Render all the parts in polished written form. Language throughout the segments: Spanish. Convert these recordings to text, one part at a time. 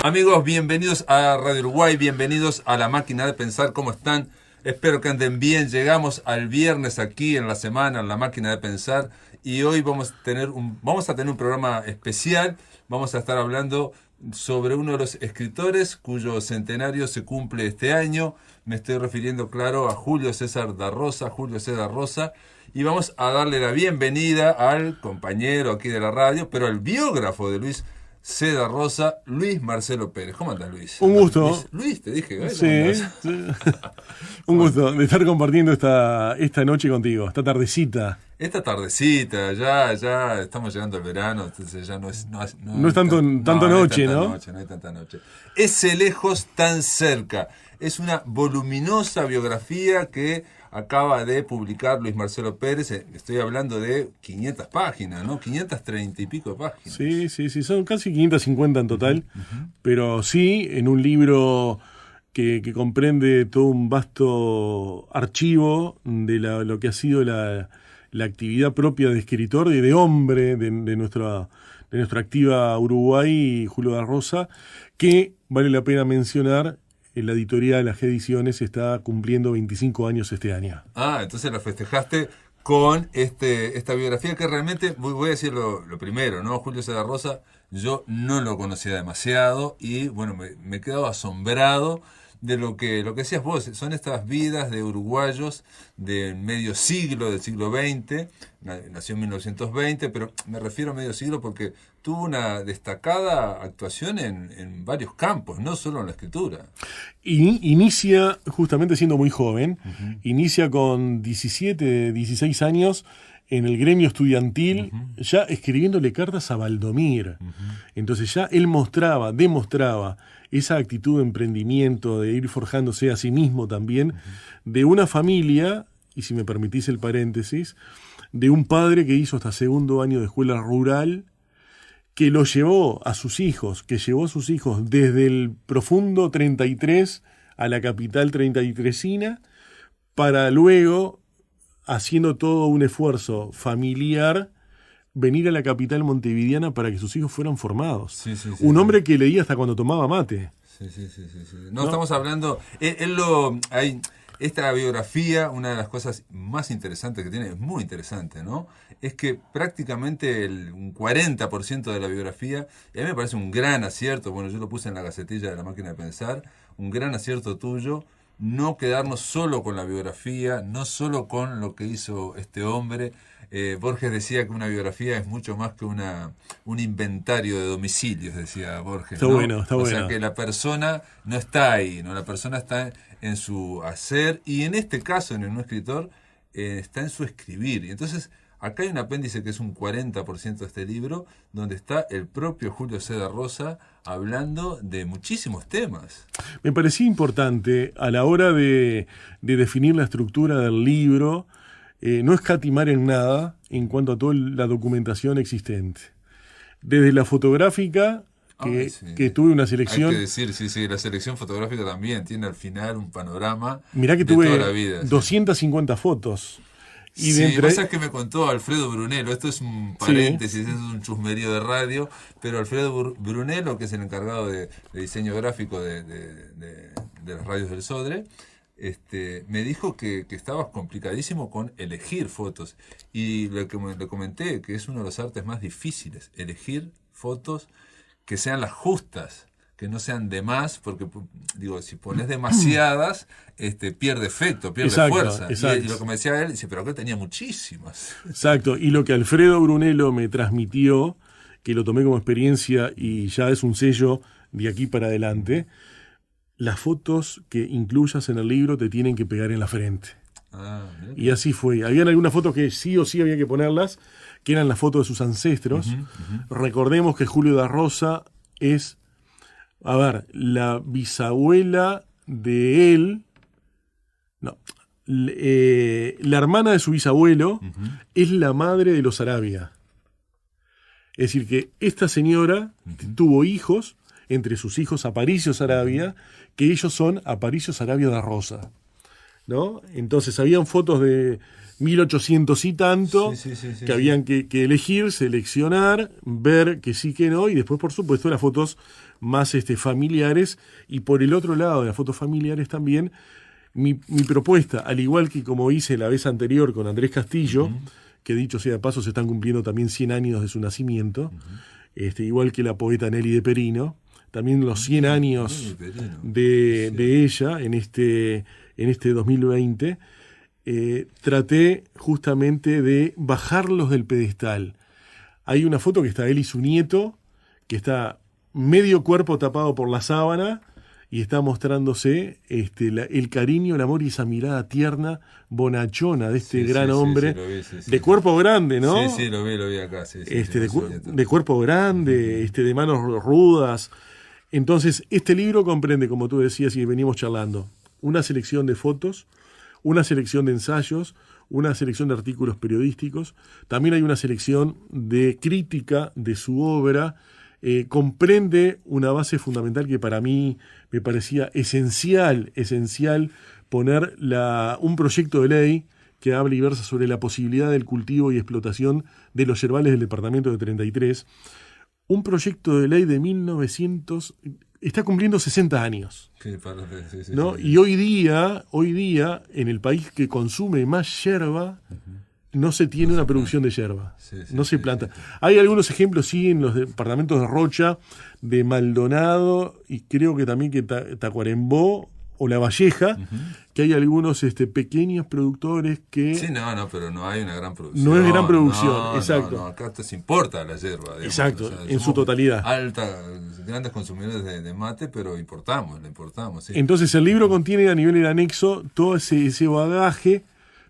Amigos, bienvenidos a Radio Uruguay, bienvenidos a La Máquina de Pensar. ¿Cómo están? Espero que anden bien. Llegamos al viernes aquí en la semana, en La Máquina de Pensar, y hoy vamos a tener un programa especial. Vamos a estar hablando sobre uno de los escritores cuyo centenario se cumple este año. Me estoy refiriendo, claro, a Julio César da Rosa, y vamos a darle la bienvenida al compañero aquí de la radio, pero al biógrafo de Luis C. da Rosa, Luis Marcelo Pérez. ¿Cómo andas, Luis? Un gusto. Luis, te dije. Sí. Un gusto de estar compartiendo esta noche contigo, esta tardecita. Esta tardecita, ya estamos llegando al verano, entonces ya no es tanto noche, ¿no? No hay tanta noche. Ese lejos tan cerca. Es una voluminosa biografía que acaba de publicar Luis Marcelo Pérez. Estoy hablando de 500 páginas, ¿no? 530 y pico de páginas. Sí, son casi 550 en total, pero sí, en un libro que comprende todo un vasto archivo de lo que ha sido la actividad propia de escritor y de hombre de nuestra activa Uruguay, Julio da Rosa, que vale la pena mencionar. La editorial, la G Ediciones, está cumpliendo 25 años este año. Entonces la festejaste con esta biografía que realmente, voy a decir lo primero, ¿no? Julio César da Rosa, yo no lo conocía demasiado y, bueno, me he quedado asombrado de lo que decías vos. Son estas vidas de uruguayos de medio siglo, del siglo XX. Nació en 1920, pero me refiero a medio siglo porque tuvo una destacada actuación en varios campos, no solo en la escritura. Y inicia justamente siendo muy joven, inicia con 17, 16 años en el gremio estudiantil, ya escribiéndole cartas a Valdomir. Entonces ya él demostraba esa actitud de emprendimiento, de ir forjándose a sí mismo también, de una familia, y si me permitís el paréntesis, de un padre que hizo hasta segundo año de escuela rural, que llevó a sus hijos desde el profundo 33 a la capital 33ina, para luego, haciendo todo un esfuerzo familiar, venir a la capital montevideana para que sus hijos fueran formados. Sí, un hombre que leía hasta cuando tomaba mate. Sí. No, estamos hablando... Esta biografía, una de las cosas más interesantes que tiene, es muy interesante, ¿no? Es que prácticamente un 40% de la biografía, y a mí me parece un gran acierto, bueno, yo lo puse en la gacetilla de La Máquina de Pensar, un gran acierto tuyo, no quedarnos solo con la biografía, no solo con lo que hizo este hombre. Borges decía que una biografía es mucho más que un inventario de domicilios, decía Borges. Está ¿no? bueno. O sea que la persona no está ahí, ¿no? La persona está en su hacer, y en este caso, en un escritor, está en su escribir. Y entonces, acá hay un apéndice que es un 40% de este libro, donde está el propio Julio C. da Rosa hablando de muchísimos temas. Me parecía importante, a la hora de definir la estructura del libro, no escatimar en nada en cuanto a toda la documentación existente. Desde la fotográfica, que tuve una selección... Hay que decir, sí, la selección fotográfica también tiene al final un panorama. Mirá que de tuve toda la vida, 250 fotos. Y vos sabés que me contó Alfredo Brunello, esto es un paréntesis, es un chusmerío de radio, pero Alfredo Brunello, que es el encargado de diseño gráfico de las radios del Sodre, me dijo que estabas complicadísimo con elegir fotos. Y le comenté que es uno de los artes más difíciles, elegir fotos que sean las justas, que no sean de más, porque digo, si pones demasiadas, pierde efecto, pierde fuerza. Y lo que me decía él, dice, pero acá tenía muchísimas. Exacto, y lo que Alfredo Brunello me transmitió, que lo tomé como experiencia y ya es un sello de aquí para adelante, las fotos que incluyas en el libro te tienen que pegar en la frente. Y así fue. Habían algunas fotos que sí o sí había que ponerlas, que eran las fotos de sus ancestros. Recordemos que Julio da Rosa es, la bisabuela de él, la hermana de su bisabuelo es la madre de los Sarabia. Es decir, que esta señora tuvo hijos, entre sus hijos Aparicio Sarabia, que ellos son Aparicio Sarabia da Rosa. ¿no? Entonces habían fotos de 1800 y tanto que habían que elegir, seleccionar, ver que sí, que no, y después, por supuesto, las fotos más familiares. Y por el otro lado de las fotos familiares también, mi propuesta, al igual que como hice la vez anterior con Andrés Castillo, que dicho sea de paso, se están cumpliendo también 100 años de su nacimiento, igual que la poeta Nelly de Perino, también los 100 años de ella en este 2020, traté justamente de bajarlos del pedestal. Hay una foto que está él y su nieto, que está medio cuerpo tapado por la sábana, y está mostrándose el cariño, el amor y esa mirada tierna, bonachona de gran hombre, de cuerpo grande, ¿no? Sí, lo vi acá. De cuerpo grande, de manos rudas. Entonces, este libro comprende, como tú decías y venimos charlando, una selección de fotos, una selección de ensayos, una selección de artículos periodísticos, también hay una selección de crítica de su obra. Comprende una base fundamental que para mí me parecía esencial poner un proyecto de ley que habla y versa sobre la posibilidad del cultivo y explotación de los yerbales del departamento de 33. Un proyecto de ley de 1900, está cumpliendo 60 años. ¿No? Y hoy día, en el país que consume más yerba, no se tiene una producción de yerba. No se planta. Hay algunos ejemplos, sí, en los departamentos de Rocha, de Maldonado, y creo que también que Tacuarembó o La Valleja, que hay algunos pequeños productores que... Sí, pero no hay una gran producción. No es gran producción, exacto. No, acá se importa la yerba. Digamos, exacto, en su totalidad. Grandes consumidores de mate, pero la importamos. Sí. Entonces el libro contiene a nivel del anexo todo ese bagaje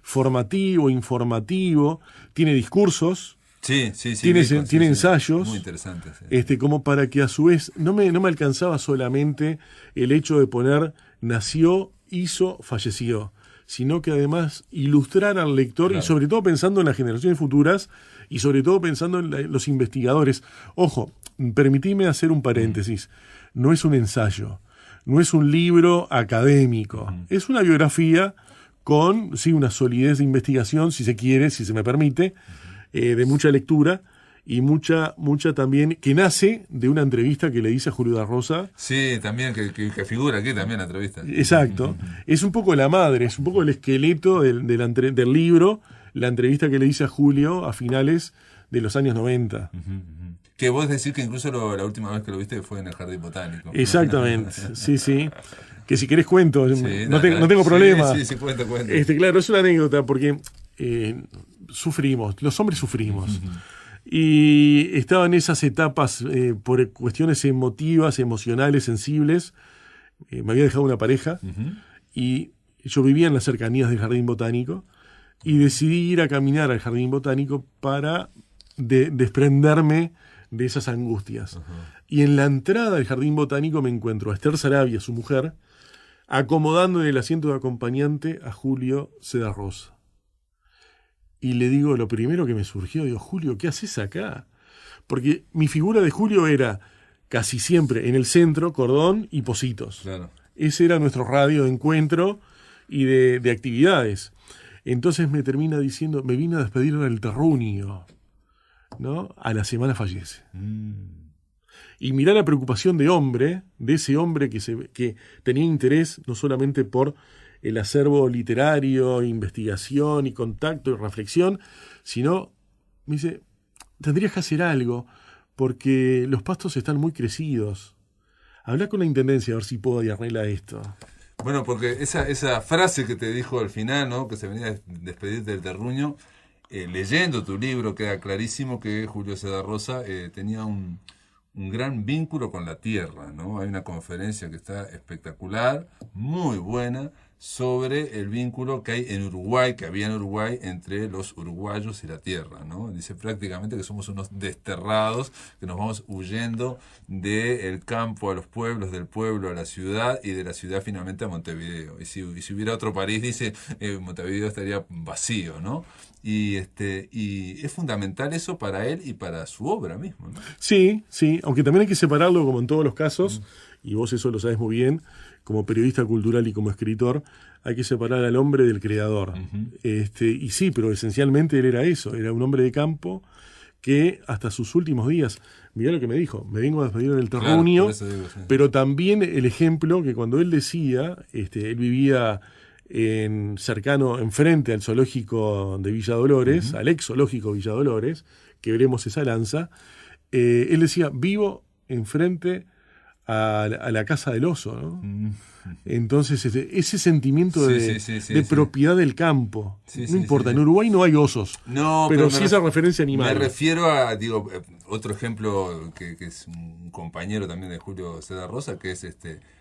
formativo, informativo, tiene discursos, tiene ensayos, muy interesantes, como para que a su vez no me alcanzaba solamente el hecho de poner nació, hizo, falleció, sino que además ilustrar al lector, claro, y sobre todo pensando en las generaciones futuras y sobre todo pensando en los investigadores. Ojo, permitime hacer un paréntesis, no es un ensayo, no es un libro académico, es una biografía con una solidez de investigación, si se quiere, si se me permite, de mucha lectura y mucha también, que nace de una entrevista que le hice a Julio da Rosa. Sí, también, que figura aquí también la entrevista. Exacto. Es un poco la madre, es un poco el esqueleto del libro, la entrevista que le hice a Julio a finales de los años 90. Que vos decís que incluso la última vez que lo viste fue en el Jardín Botánico. Exactamente, sí. Que si querés cuento, no tengo problema. Sí, cuenta. Claro, es una anécdota porque sufrimos, los hombres sufrimos. Y estaba en esas etapas por cuestiones emotivas, emocionales, sensibles. Me había dejado una pareja y yo vivía en las cercanías del Jardín Botánico y decidí ir a caminar al Jardín Botánico para desprenderme de esas angustias. Y en la entrada del Jardín Botánico me encuentro a Esther Sarabia, su mujer, acomodando en el asiento de acompañante a Julio Seda Rosa. Y le digo, lo primero que me surgió, digo, Julio, ¿qué haces acá? Porque mi figura de Julio era casi siempre en el centro, cordón y Positos. Claro. Ese era nuestro radio de encuentro y de actividades. Entonces me termina diciendo, me vine a despedir del terruño, ¿no? A la semana fallece. Y mirá la preocupación de ese hombre que tenía interés no solamente por el acervo literario, investigación y contacto y reflexión, sino, me dice, tendrías que hacer algo, porque los pastos están muy crecidos. Habla con la intendencia a ver si puedo arreglar esto. Bueno, porque esa frase que te dijo al final, ¿no? Que se venía a despedir del terruño, leyendo tu libro queda clarísimo que Julio Seda Rosa tenía un gran vínculo con la tierra, ¿no? Hay una conferencia que está espectacular, muy buena, sobre el vínculo que hay en Uruguay, que había en Uruguay, entre los uruguayos y la tierra, ¿no? Dice prácticamente que somos unos desterrados, que nos vamos huyendo del campo a los pueblos, del pueblo a la ciudad, y de la ciudad finalmente a Montevideo. Y si hubiera otro París, dice, Montevideo estaría vacío, ¿no? Y es fundamental eso para él y para su obra misma, ¿no? Sí, sí, aunque también hay que separarlo, como en todos los casos, y vos eso lo sabes muy bien, como periodista cultural y como escritor, hay que separar al hombre del creador. Y sí, pero esencialmente él era eso, era un hombre de campo que hasta sus últimos días, mirá lo que me dijo, me vengo a despedir del terruño, claro, digo, sí. pero también el ejemplo que cuando él decía, él vivía cercano, enfrente al zoológico de Villa Dolores, al ex zoológico Villa Dolores, que veremos esa lanza, él decía, vivo enfrente a la casa del oso, ¿no? Entonces, ese sentimiento de propiedad del campo, no importa, en Uruguay no hay osos, no, pero sí esa referencia animal. Me refiero a, otro ejemplo que es un compañero también de Julio César Rosa, que es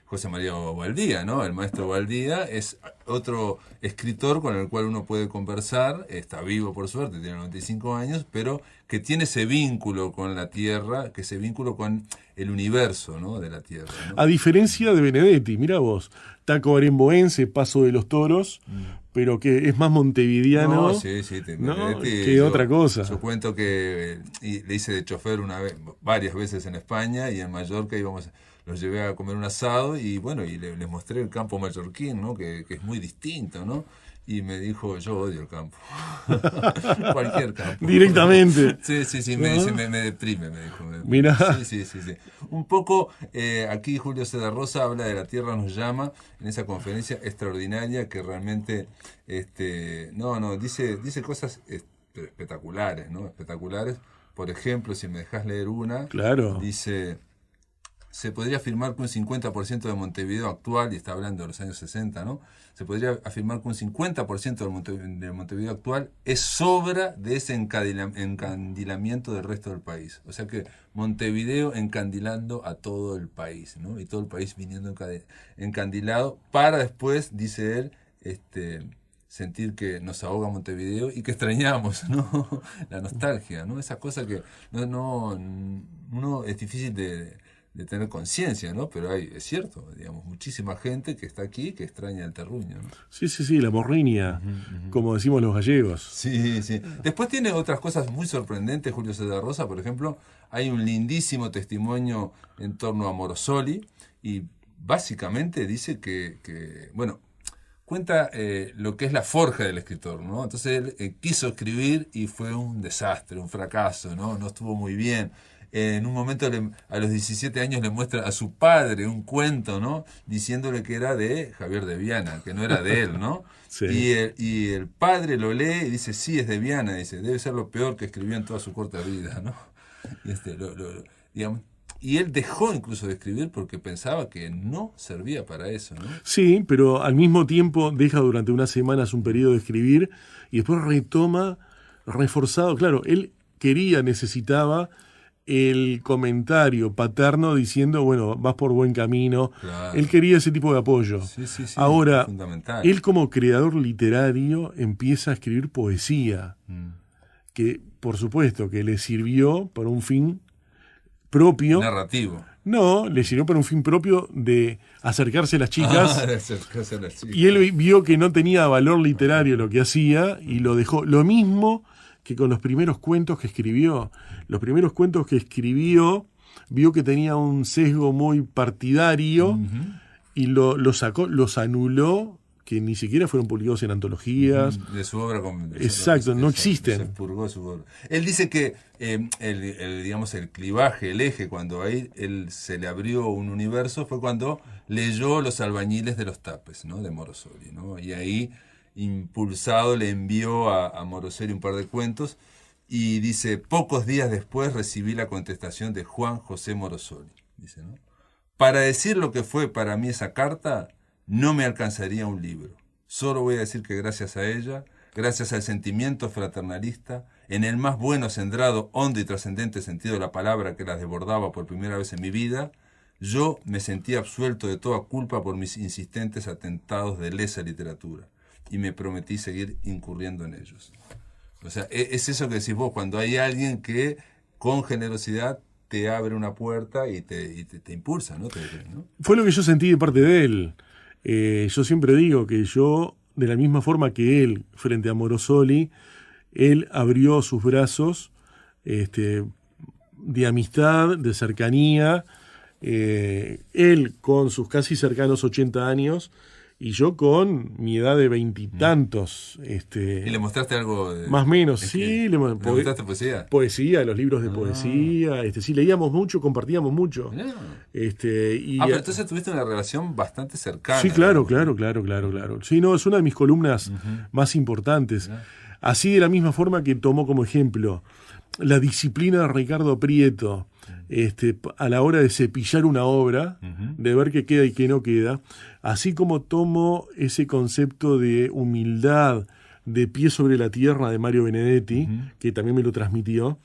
José María Baldía, ¿no? El maestro Baldía es otro escritor con el cual uno puede conversar, está vivo por suerte, tiene 95 años, pero que tiene ese vínculo con la tierra, que ese vínculo con el universo, ¿no? De la tierra, ¿no? A diferencia de Benedetti, mira vos, Taco Aremboense, Paso de los Toros, pero que es más montevideano, ¿no? Sí, ¿no? Que otra cosa. Yo cuento que le hice de chofer varias veces en España, y en Mallorca los llevé a comer un asado y bueno, y les mostré el campo mallorquín, ¿no? Que es muy distinto, ¿no? Y me dijo, yo odio el campo. Cualquier campo. Directamente. Sí, me dice, me deprime, me dijo. Mirá. Sí. Un poco, aquí Julio César Rosa habla de La Tierra nos llama, en esa conferencia extraordinaria que realmente, dice cosas espectaculares, ¿no? Espectaculares. Por ejemplo, si me dejas leer una, claro. Dice... Se podría afirmar que un 50% de Montevideo actual, y está hablando de los años 60, ¿no? Se podría afirmar que un 50% del Montevideo actual es obra de ese encandilamiento del resto del país. O sea que Montevideo encandilando a todo el país, ¿no? Y todo el país viniendo encandilado para después, dice él, sentir que nos ahoga Montevideo y que extrañamos, ¿no? La nostalgia, ¿no? Esa cosa que uno es difícil de tener conciencia, ¿no? Pero es cierto, digamos, muchísima gente que está aquí que extraña el terruño, ¿no? Sí, la morriña, como decimos los gallegos. Sí. Después tiene otras cosas muy sorprendentes, Julio César Rosa, por ejemplo, hay un lindísimo testimonio en torno a Morosoli, y básicamente dice que cuenta lo que es la forja del escritor, ¿no? Entonces él quiso escribir y fue un desastre, un fracaso, ¿no? No estuvo muy bien. En un momento a los 17 años le muestra a su padre un cuento, ¿no? Diciéndole que era de Javier de Viana, que no era de él, ¿no? Sí. Y el padre lo lee y dice, sí, es de Viana, dice, debe ser lo peor que escribió en toda su corta vida, ¿no? Digamos, y él dejó incluso de escribir porque pensaba que no servía para eso, ¿no? Sí, pero al mismo tiempo deja durante unas semanas un periodo de escribir y después retoma reforzado. Claro, él necesitaba el comentario paterno diciendo, bueno, vas por buen camino. Claro. Él quería ese tipo de apoyo. Sí, ahora, fundamental. Él como creador literario empieza a escribir poesía, que por supuesto que le sirvió para un fin propio. Narrativo. No, le sirvió para un fin propio de acercarse a las chicas. Y él vio que no tenía valor literario lo que hacía y lo dejó. Lo mismo que con los primeros cuentos que escribió. Los primeros cuentos que escribió, vio que tenía un sesgo muy partidario y los sacó, los anuló, que ni siquiera fueron publicados en antologías. De su obra. Exacto, no existen. Se expurgó su obra. Él dice que el clivaje, el eje, cuando ahí él se le abrió un universo, fue cuando leyó Los albañiles de los Tapes, ¿no? De Morosoli, ¿no? Y ahí, impulsado, le envió a Morosoli un par de cuentos y dice, pocos días después recibí la contestación de Juan José Morosoli, dice, ¿no? Para decir lo que fue para mí esa carta, no me alcanzaría un libro. Solo voy a decir que gracias a ella, gracias al sentimiento fraternalista, en el más bueno, centrado, hondo y trascendente sentido de la palabra que las desbordaba por primera vez en mi vida, yo me sentí absuelto de toda culpa por mis insistentes atentados de lesa literatura y me prometí seguir incurriendo en ellos. O sea, es eso que decís vos, cuando hay alguien que con generosidad te abre una puerta y te impulsa, ¿no? Fue lo que yo sentí de parte de él. Yo siempre digo que yo, de la misma forma que él, frente a Morosoli, él abrió sus brazos de amistad, de cercanía, él con sus casi cercanos 80 años y yo con mi edad de veintitantos. ¿Y le mostraste algo? Más o menos, sí. ¿Le mostraste poesía? Poesía, los libros de poesía. Sí, leíamos mucho, compartíamos mucho. Pero entonces tuviste una relación bastante cercana. Sí, claro. Sí, no, es una de mis columnas más importantes. Así de la misma forma que tomo como ejemplo la disciplina de Ricardo Prieto, a la hora de cepillar una obra, de ver qué queda y qué no queda, así como tomo ese concepto de humildad, de pie sobre la tierra de Mario Benedetti, que también me lo transmitió,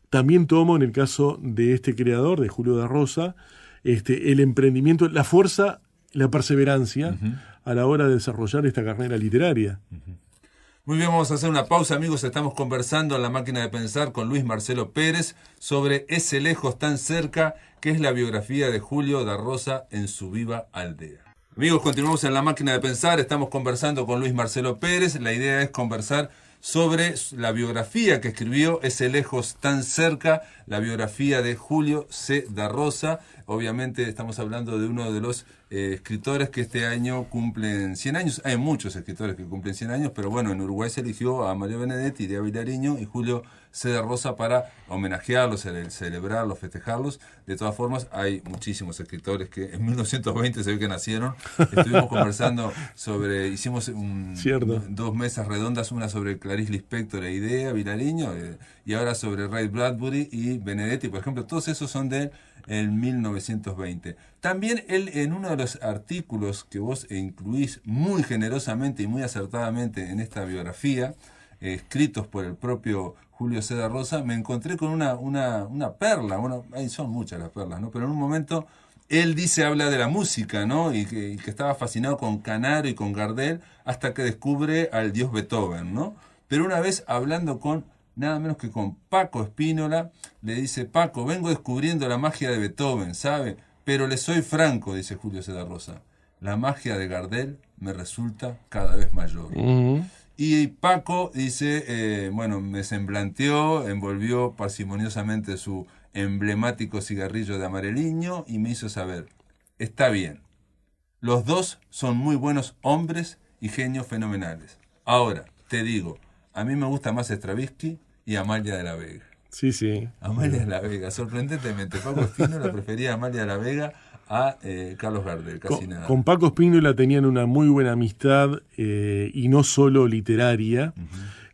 también tomo en el caso de este creador, de Julio da Rosa, el emprendimiento, la fuerza, la perseverancia a la hora de desarrollar esta carrera literaria. Muy bien, vamos a hacer una pausa, amigos. Estamos conversando en La Máquina de Pensar con Luis Marcelo Pérez sobre Ese lejos tan cerca, que es la biografía de Julio da Rosa en su viva aldea. Amigos, continuamos en La Máquina de Pensar. Estamos conversando con Luis Marcelo Pérez. La idea es conversar sobre la biografía que escribió Ese lejos tan cerca, la biografía de Julio C. da Rosa. Obviamente estamos hablando de uno de los escritores que este año cumplen 100 años. Hay muchos escritores que cumplen 100 años, pero bueno, en Uruguay se eligió a Mario Benedetti, Diego Vilariño y Julio C. da Rosa para homenajearlos, celebrarlos, festejarlos. De todas formas, hay muchísimos escritores que en 1920 se ve que nacieron. Estuvimos conversando hicimos 2 mesas redondas, una sobre Clarice Lispector e Idea, Vilariño, y ahora sobre Ray Bradbury y Benedetti, por ejemplo. Todos esos son de el 1920. También él, en uno de los artículos que vos incluís muy generosamente y muy acertadamente en esta biografía, escritos por el propio Julio C. da Rosa, me encontré con una perla. Bueno, ahí son muchas las perlas, ¿no? Pero en un momento él habla de la música, ¿no? Y que estaba fascinado con Canaro y con Gardel hasta que descubre al dios Beethoven, ¿no? Pero una vez hablando con nada menos que con Paco Spínola, le dice: Paco, vengo descubriendo la magia de Beethoven, ¿sabe? Pero le soy franco, dice Julio C. da Rosa, la magia de Gardel me resulta cada vez mayor. Y Paco dice, me semblanteó, envolvió parsimoniosamente su emblemático cigarrillo de amareliño y me hizo saber: está bien, los dos son muy buenos hombres y genios fenomenales. Ahora, te digo, a mí me gusta más Stravinsky y Amalia de la Vega. Sí. Amalia de la Vega, sorprendentemente. Paco Spínola prefería a Amalia de la Vega a Carlos Gardel, casi nada. Con Paco Spínola tenían una muy buena amistad y no solo literaria.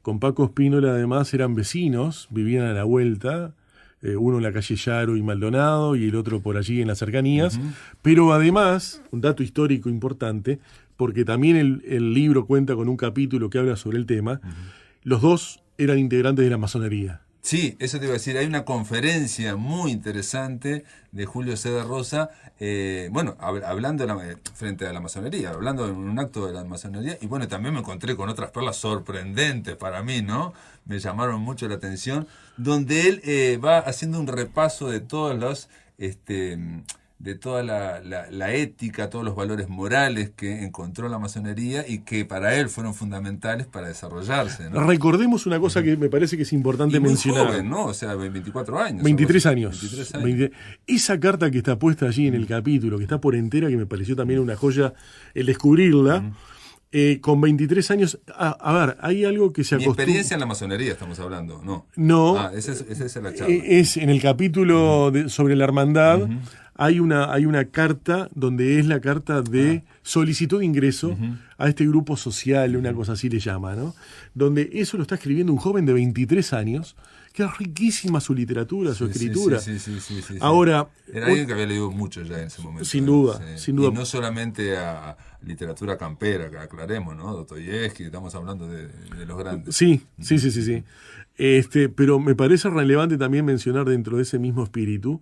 Con Paco Spínola además eran vecinos, vivían a la vuelta, uno en la calle Yaro y Maldonado y el otro por allí en las cercanías. Pero además, un dato histórico importante, porque también el libro cuenta con un capítulo que habla sobre el tema, los dos eran integrantes de la masonería. Sí, eso te iba a decir. Hay una conferencia muy interesante de Julio C. da Rosa, hablando frente a la masonería, hablando en un acto de la masonería, y bueno, también me encontré con otras perlas sorprendentes para mí, ¿no? Me llamaron mucho la atención, donde él va haciendo un repaso de todos los de toda la ética, todos los valores morales que encontró la masonería y que para él fueron fundamentales para desarrollarse, ¿no? Recordemos una cosa que me parece que es importante mencionar. Muy joven, ¿no? O sea, 24 años. 23 años. 23 años. Esa carta que está puesta allí en el capítulo, que está por entera, que me pareció también una joya el descubrirla, con 23 años. A ver, hay algo que se acostumbra. Mi experiencia en la masonería estamos hablando, ¿no? No. Esa es la charla. Es en el capítulo sobre la hermandad. Hay una carta donde es la carta de solicitud de ingreso a este grupo social, una cosa así le llama, ¿no? Donde eso lo está escribiendo un joven de 23 años, que es riquísima su literatura, su escritura. Sí. Ahora, era alguien que había leído mucho ya en ese momento. Sin duda. Y no solamente a literatura campera, que aclaremos, ¿no? Dostoyevsky, estamos hablando de los grandes. Sí. Pero me parece relevante también mencionar dentro de ese mismo espíritu.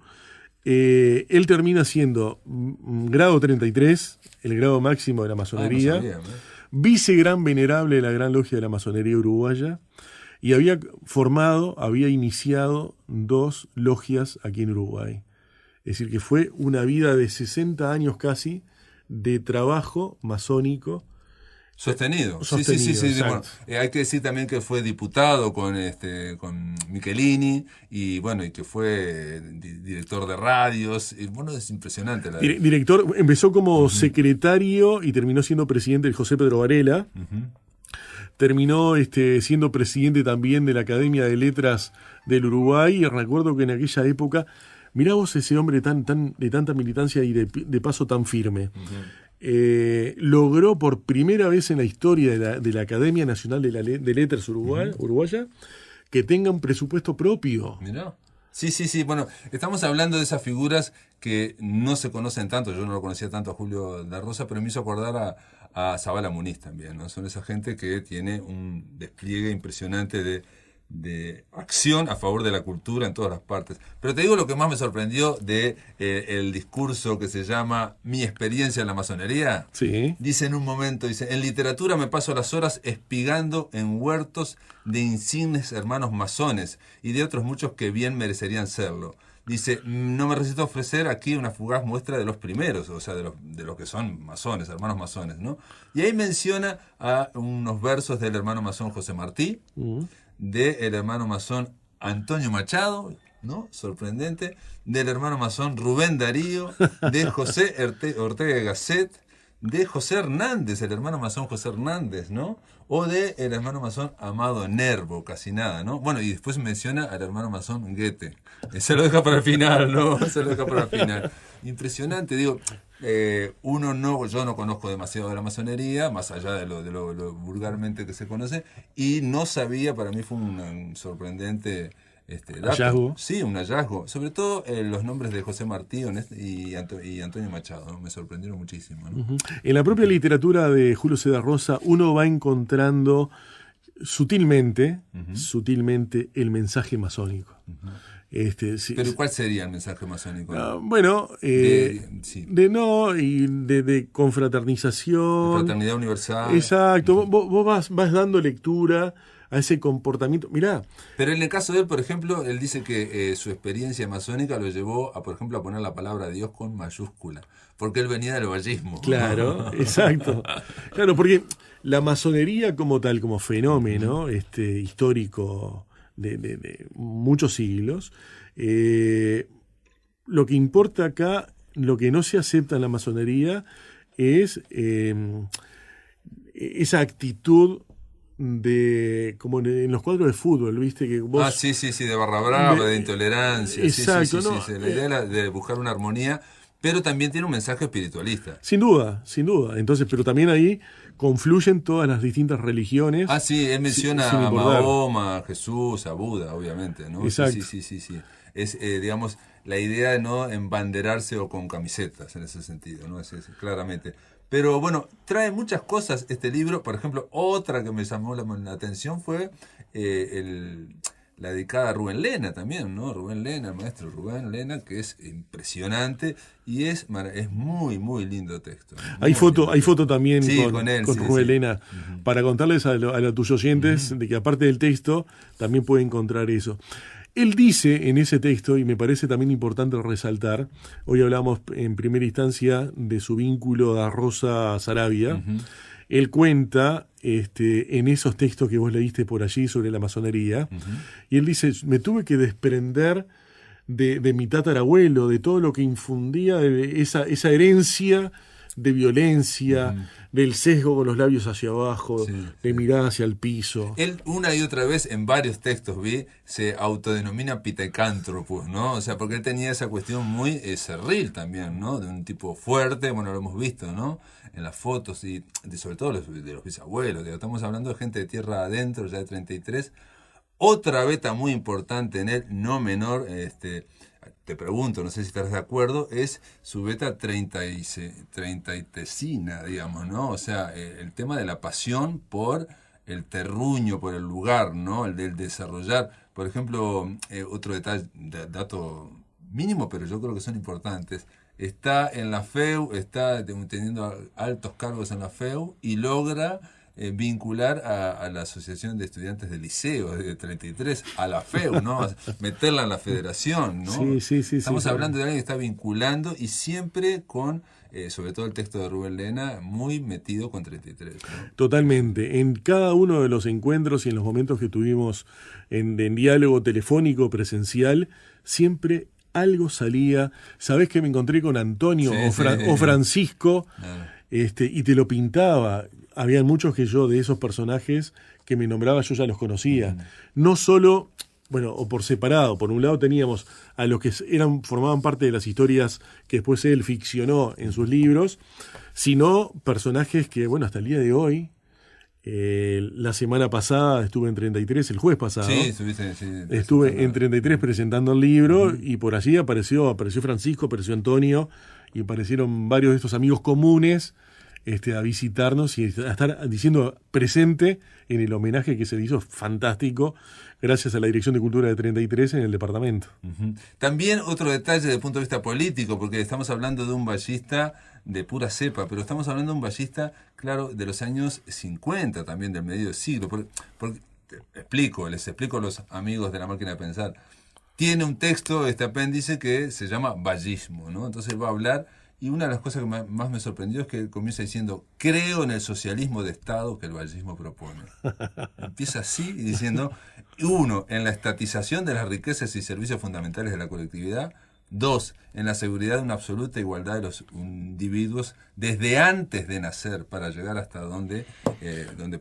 Él termina siendo grado 33, el grado máximo de la masonería, no sabía, vicegran venerable de la Gran Logia de la Masonería Uruguaya, y había iniciado 2 logias aquí en Uruguay. Es decir, que fue una vida de 60 años casi de trabajo masónico, Sostenido. Sí. Bueno, hay que decir también que fue diputado con Michelini y bueno, y que fue director de radios. Y bueno, es impresionante. Director, empezó como secretario y terminó siendo presidente del José Pedro Varela. Terminó siendo presidente también de la Academia de Letras del Uruguay. Y recuerdo que en aquella época, mirá vos ese hombre de tanta militancia y de paso tan firme. Logró por primera vez en la historia de la Academia Nacional de Letras Uruguaya que tenga un presupuesto propio. Mirá. Sí. Bueno, estamos hablando de esas figuras que no se conocen tanto. Yo no lo conocía tanto a Julio da Rosa, pero me hizo acordar a Zabala Muniz también, ¿no? Son esa gente que tiene un despliegue impresionante de acción a favor de la cultura en todas las partes. Pero te digo lo que más me sorprendió de el discurso que se llama Mi experiencia en la masonería. Sí. Dice en un momento, en literatura me paso las horas espigando en huertos de insignes hermanos masones y de otros muchos que bien merecerían serlo. Dice, no me resisto a ofrecer aquí una fugaz muestra de los primeros, o sea, de los que son masones, hermanos masones, ¿no? Y ahí menciona a unos versos del hermano masón José Martí, del hermano masón Antonio Machado, ¿no? Sorprendente, del hermano masón Rubén Darío, de José Ortega Gasset, de José Hernández, el hermano masón José Hernández, ¿no? O de el hermano masón Amado Nervo, casi nada, ¿no? Bueno, y después menciona al hermano masón Goethe. Se lo deja para el final, ¿no? Se lo deja para el final. Impresionante, digo, yo no conozco demasiado de la masonería, más allá de lo vulgarmente que se conoce, y no sabía, para mí fue un sorprendente dato. ¿Hallazgo? Sí, un hallazgo. Sobre todo los nombres de José Martí y Antonio Machado, ¿no? Me sorprendieron muchísimo, ¿no? En la propia literatura de Julio César Rosa uno va encontrando sutilmente el mensaje masónico. Sí. ¿Pero cuál sería el mensaje masónico? Bueno, de confraternización. De fraternidad universal. Exacto. Vos vas dando lectura a ese comportamiento. Mirá. Pero en el caso de él, por ejemplo, él dice que su experiencia masónica lo llevó por ejemplo, a poner la palabra Dios con mayúscula, porque él venía del vallismo. Claro, exacto. Claro, porque la masonería como tal, como fenómeno histórico de muchos siglos, lo que importa acá, lo que no se acepta en la masonería es esa actitud como en los cuadros de fútbol, ¿viste? Que vos, sí, de barra brava, de intolerancia. Exacto, sí. La idea de buscar una armonía, pero también tiene un mensaje espiritualista. Sin duda. Entonces, pero también ahí confluyen todas las distintas religiones. Sí, él menciona a Mahoma, a Jesús, a Buda, obviamente, ¿no? Exacto. Sí. Es, digamos, la idea de no embanderarse o con camisetas en ese sentido, ¿no? Es claramente. Pero bueno, trae muchas cosas este libro. Por ejemplo, otra que me llamó la atención fue la dedicada a Rubén Lena también, ¿no? Rubén Lena, el maestro Rubén Lena, que es impresionante y es muy, muy lindo texto. Hay foto también con él, con Rubén Lena, para contarles a tus oyentes de que aparte del texto también pueden encontrar eso. Él dice en ese texto, y me parece también importante resaltar, hoy hablamos en primera instancia de su vínculo a Rosa Sarabia. Él cuenta en esos textos que vos leíste por allí sobre la masonería, y él dice, me tuve que desprender de mi tatarabuelo, de todo lo que infundía esa herencia de violencia, del sesgo con los labios hacia abajo, de mirar hacia el piso. Él una y otra vez en varios textos se autodenomina pitecántropo, ¿no? O sea, porque él tenía esa cuestión muy cerril también, ¿no? De un tipo fuerte, bueno, lo hemos visto, ¿no? En las fotos y sobre todo de los bisabuelos. Estamos hablando de gente de tierra adentro, ya de 33. Otra beta muy importante en él, no menor, te pregunto, no sé si estás de acuerdo, es su beta treintesina, digamos, ¿no? O sea, el tema de la pasión por el terruño, por el lugar, ¿no? El del desarrollar. Por ejemplo, otro detalle, dato mínimo, pero yo creo que son importantes. Está en la FEU, está teniendo altos cargos en la FEU y logra vincular a la Asociación de Estudiantes de Liceo de 33, a la FEU, ¿no? Meterla en la federación, ¿no? Sí. Estamos hablando de alguien que está vinculando y siempre con, sobre todo el texto de Rubén Lena, muy metido con 33, ¿no? Totalmente. En cada uno de los encuentros y en los momentos que tuvimos en diálogo telefónico presencial, siempre algo salía. ¿Sabés que me encontré con Antonio o Francisco? Claro. Y te lo pintaba. Habían muchos que yo, de esos personajes que me nombraba, yo ya los conocía. No solo, bueno, o por separado. Por un lado teníamos a los que formaban parte de las historias que después él ficcionó en sus libros, sino personajes que, bueno, hasta el día de hoy, la semana pasada estuve en 33, el jueves pasado. Estuve en 33 presentando el libro y por allí apareció Francisco, apareció Antonio y aparecieron varios de estos amigos comunes a visitarnos y a estar diciendo presente en el homenaje que se le hizo fantástico gracias a la Dirección de Cultura de 33 en el departamento. También otro detalle desde el punto de vista político, porque estamos hablando de un vallista de pura cepa, pero estamos hablando de un vallista, claro, de los años 50 también, del medio siglo. Porque les explico a los amigos de La Máquina de Pensar. Tiene un texto, este apéndice, que se llama vallismo, ¿no? Entonces va a hablar, y una de las cosas que más me sorprendió es que comienza diciendo: creo en el socialismo de Estado que el vallismo propone. Empieza así, diciendo: 1, en la estatización de las riquezas y servicios fundamentales de la colectividad. 2, en la seguridad de una absoluta igualdad de los individuos desde antes de nacer para llegar hasta donde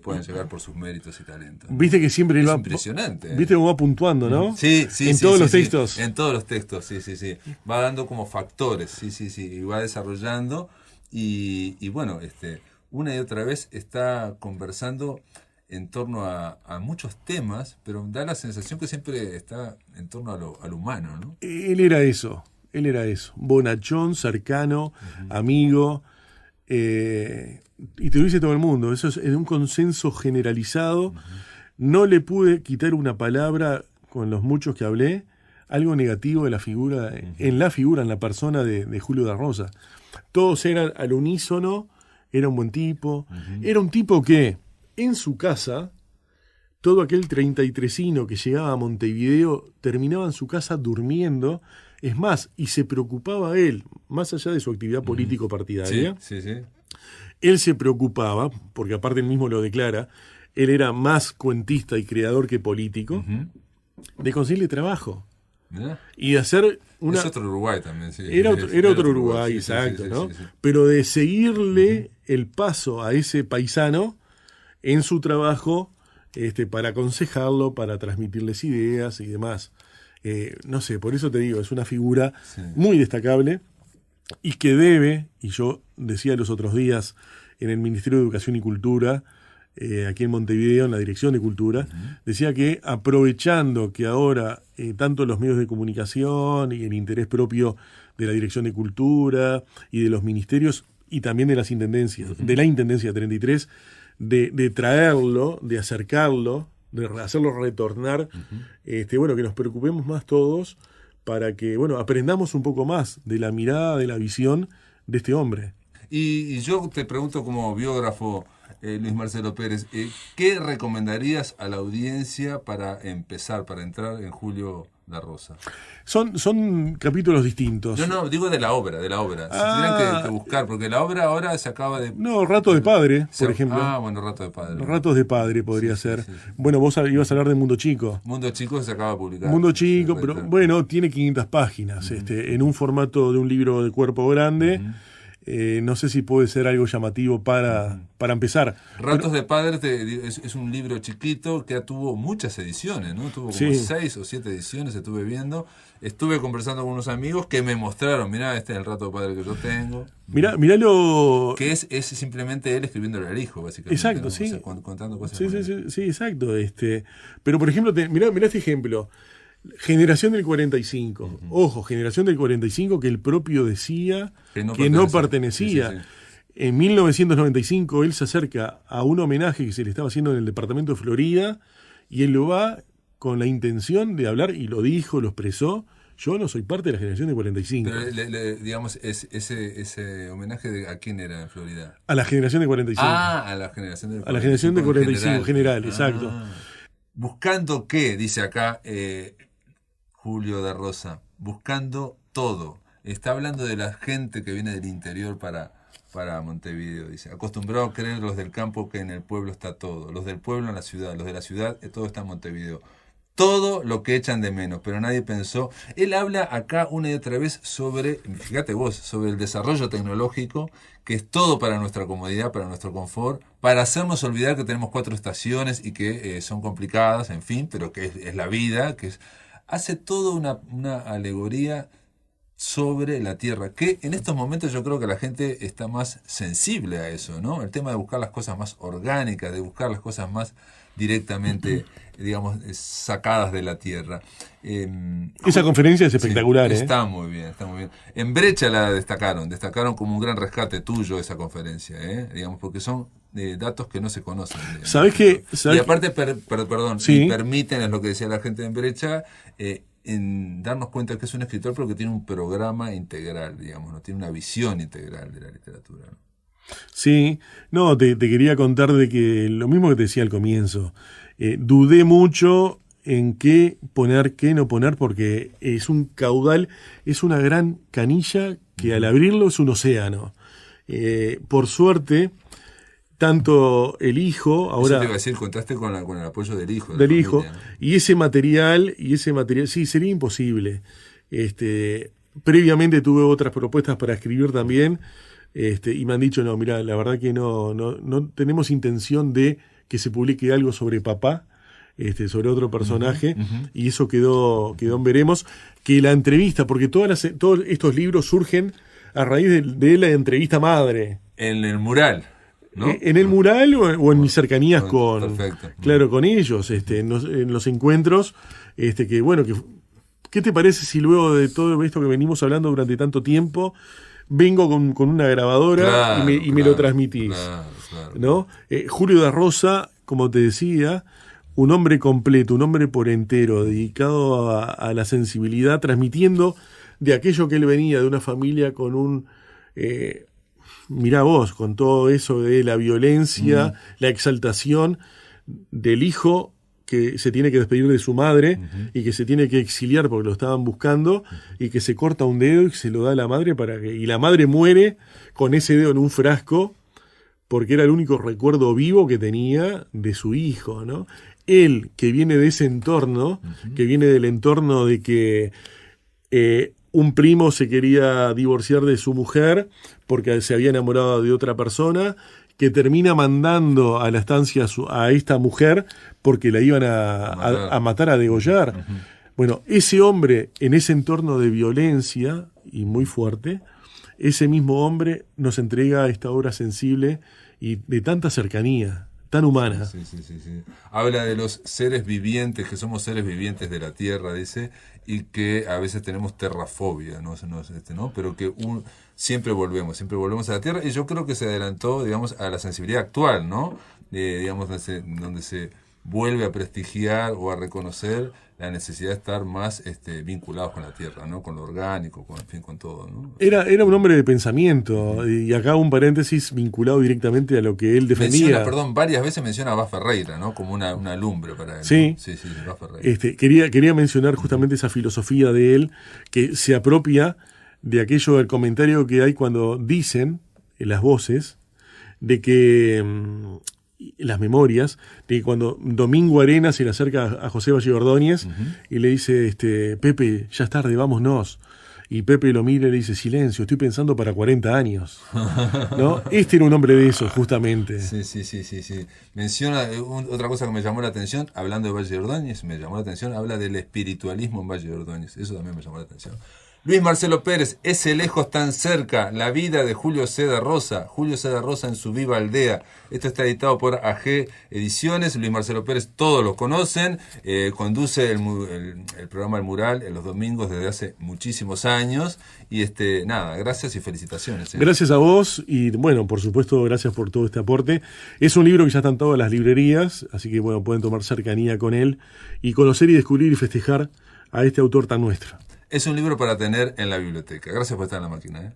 puedan llegar por sus méritos y talentos. Viste que siempre es impresionante. Viste cómo va puntuando, ¿no? Sí. En todos los textos. En todos los textos, sí. Va dando como factores, sí. Y va desarrollando y bueno, una y otra vez está conversando en torno a muchos temas, pero da la sensación que siempre está en torno a lo humano, ¿no? Él era eso. Bonachón, cercano, amigo, y te lo dice todo el mundo. Eso es en un consenso generalizado. No le pude quitar una palabra con los muchos que hablé, algo negativo de la figura, en la persona de Julio da Rosa. Todos eran al unísono, era un buen tipo, era un tipo que en su casa, todo aquel 33ino que llegaba a Montevideo terminaba en su casa durmiendo. Es más, y se preocupaba él, más allá de su actividad político-partidaria, él se preocupaba, porque aparte él mismo lo declara, él era más cuentista y creador que político, de conseguirle trabajo. Y de hacer una... Es otro Uruguay también, sí. Era otro Uruguay, exacto, ¿no? Sí. Pero de seguirle el paso a ese paisano en su trabajo, para aconsejarlo, para transmitirles ideas y demás. No sé, por eso te digo, es una figura muy destacable y que debe, y yo decía los otros días en el Ministerio de Educación y Cultura, aquí en Montevideo, en la Dirección de Cultura, decía que aprovechando que ahora tanto los medios de comunicación y el interés propio de la Dirección de Cultura y de los ministerios y también de las intendencias, de la Intendencia 33, de traerlo, de acercarlo, de hacerlo retornar, que nos preocupemos más todos para que, aprendamos un poco más de la mirada, de la visión de este hombre. Y yo te pregunto como biógrafo, Luis Marcelo Pérez, ¿qué recomendarías a la audiencia para empezar, para entrar en Julio da Rosa? Son capítulos distintos. No, digo de la obra. Si tendrían que buscar, porque la obra ahora se acaba de... No, Rato de Padre, por ejemplo. Rato de Padre. Ratos de Padre podría ser. Sí. Bueno, vos ibas a hablar de Mundo Chico. Mundo Chico se acaba de publicar. Mundo Chico, pero tiene 500 páginas, en un formato de un libro de cuerpo grande. No sé si puede ser algo llamativo para empezar. Ratos de Padre es un libro chiquito que tuvo muchas ediciones, ¿no? Tuvo como 6 o 7 ediciones, estuve viendo. Estuve conversando con unos amigos que me mostraron, mirá, este es el Rato de Padre que yo tengo. Miralo. Que es simplemente él escribiéndole al hijo, básicamente. Exacto, ¿no? sí. O sea, contando cosas. Sí, exacto. Pero, por ejemplo, mirá este ejemplo. Generación del 45. Ojo, Generación del 45 que el propio decía que no pertenecía. Sí. En 1995 él se acerca a un homenaje que se le estaba haciendo en el departamento de Florida y él lo va con la intención de hablar, y lo dijo, lo expresó: Yo no soy parte de la generación de 45. Pero, digamos, ese homenaje ¿a quién era en Florida? A la generación de 45. A la generación de 45. A la generación de 45 general, exacto. ¿Buscando qué? Dice acá Julio da Rosa. Buscando todo. Está hablando de la gente que viene del interior para Montevideo, dice. Acostumbrado a creer los del campo que en el pueblo está todo. Los del pueblo en la ciudad. Los de la ciudad, todo está en Montevideo. Todo lo que echan de menos, pero nadie pensó. Él habla acá una y otra vez sobre, fíjate vos, sobre el desarrollo tecnológico, que es todo para nuestra comodidad, para nuestro confort, para hacernos olvidar que tenemos 4 estaciones y que son complicadas, en fin, pero que es la vida, hace toda una alegoría sobre la tierra, que en estos momentos yo creo que la gente está más sensible a eso, ¿no? El tema de buscar las cosas más orgánicas, de buscar las cosas más directamente, digamos, sacadas de la tierra. Esa conferencia es espectacular. Sí, está muy bien, está muy bien. En Brecha la destacaron como un gran rescate tuyo esa conferencia, digamos, porque son datos que no se conocen. Digamos. ¿Sabés qué? Y aparte, perdón, sí. Y permiten, es lo que decía la gente en Brecha, en darnos cuenta que es un escritor, pero que tiene un programa integral, digamos, no tiene una visión integral de la literatura, ¿no? Sí, no, te quería contar de que lo mismo que te decía al comienzo, dudé mucho en qué poner, qué no poner, porque es un caudal, es una gran canilla que al abrirlo es un océano. Por suerte, tanto el hijo, ahora... Eso te iba a decir, contaste con el apoyo del hijo. Del hijo, y ese material, sí, sería imposible. Previamente tuve otras propuestas para escribir también, y me han dicho, no, mira, la verdad que no tenemos intención de que se publique algo sobre papá, sobre otro personaje, y eso quedó en veremos, que la entrevista, porque todos estos libros surgen a raíz de la entrevista madre. En el mural, ¿no? En el mural o en mis cercanías perfecto. Claro, con ellos, en los encuentros, que bueno, ¿qué te parece si luego de todo esto que venimos hablando durante tanto tiempo, vengo con una grabadora y me lo transmitís? Claro. ¿No? Julio da Rosa, como te decía, un hombre completo, un hombre por entero, dedicado a la sensibilidad, transmitiendo de aquello que él venía, de una familia con un... mirá vos, con todo eso de la violencia, la exaltación del hijo que se tiene que despedir de su madre y que se tiene que exiliar porque lo estaban buscando y que se corta un dedo y se lo da a la madre y la madre muere con ese dedo en un frasco porque era el único recuerdo vivo que tenía de su hijo, ¿no? Él, que viene de ese entorno, que viene del entorno de que un primo se quería divorciar de su mujer porque se había enamorado de otra persona, que termina mandando a la estancia a esta mujer porque la iban a matar, a degollar. Bueno, ese hombre en ese entorno de violencia y muy fuerte, ese mismo hombre nos entrega esta obra sensible y de tanta cercanía, tan humana. Sí. Habla de los seres vivientes, que somos seres vivientes de la tierra, dice, y que a veces tenemos terrafobia, ¿no? Pero que siempre volvemos a la tierra, y yo creo que se adelantó, digamos, a la sensibilidad actual, ¿no? Digamos, donde se vuelve a prestigiar o a reconocer la necesidad de estar más vinculados con la tierra, ¿no? Con lo orgánico, con todo, ¿no? Era un hombre de pensamiento, y acá un paréntesis vinculado directamente a lo que él defendía. Varias veces menciona a Bas Ferreira, ¿no? Como una lumbre para él. Sí, ¿no? Sí, Bas Ferreira. Quería mencionar justamente esa filosofía de él, que se apropia de aquello del comentario que hay cuando dicen las voces de que las memorias, de que cuando Domingo Arenas se le acerca a José Valle Ordóñez y le dice, Pepe, ya es tarde, vámonos. Y Pepe lo mira y le dice, silencio, estoy pensando para 40 años. ¿No? Era un hombre de eso, justamente. Sí. Menciona otra cosa que me llamó la atención, hablando de Valle Ordóñez, habla del espiritualismo en Valle Ordóñez. Eso también me llamó la atención. Luis Marcelo Pérez, ese lejos tan cerca, la vida de Julio C. da Rosa. Julio C. da Rosa en su viva aldea. Esto está editado por AG Ediciones. Luis Marcelo Pérez, todos lo conocen. Conduce el programa El Mural en los domingos desde hace muchísimos años. Y gracias y felicitaciones. Gracias a vos y, bueno, por supuesto, gracias por todo este aporte. Es un libro que ya está en todas las librerías, así que, bueno, pueden tomar cercanía con él y conocer y descubrir y festejar a este autor tan nuestro. Es un libro para tener en la biblioteca. Gracias por estar en la máquina.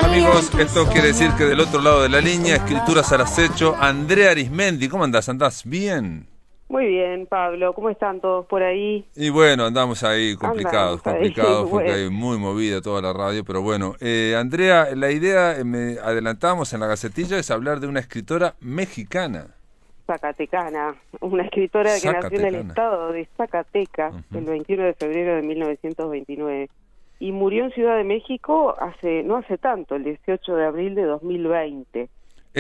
Amigos, esto quiere decir que del otro lado de la línea, Escrituras al Acecho, Andrea Arismendi. ¿Cómo andás? ¿Andás bien? Muy bien, Pablo. ¿Cómo están todos por ahí? Y bueno, andamos ahí complicados, porque bueno. hay muy movida toda la radio, pero bueno. Andrea, la idea, me adelantamos en la Gacetilla, es hablar de una escritora mexicana. Zacatecana, una escritora que nació en el estado de Zacatecas el 21 de febrero de 1929 y murió en Ciudad de México no hace tanto, el 18 de abril de 2020.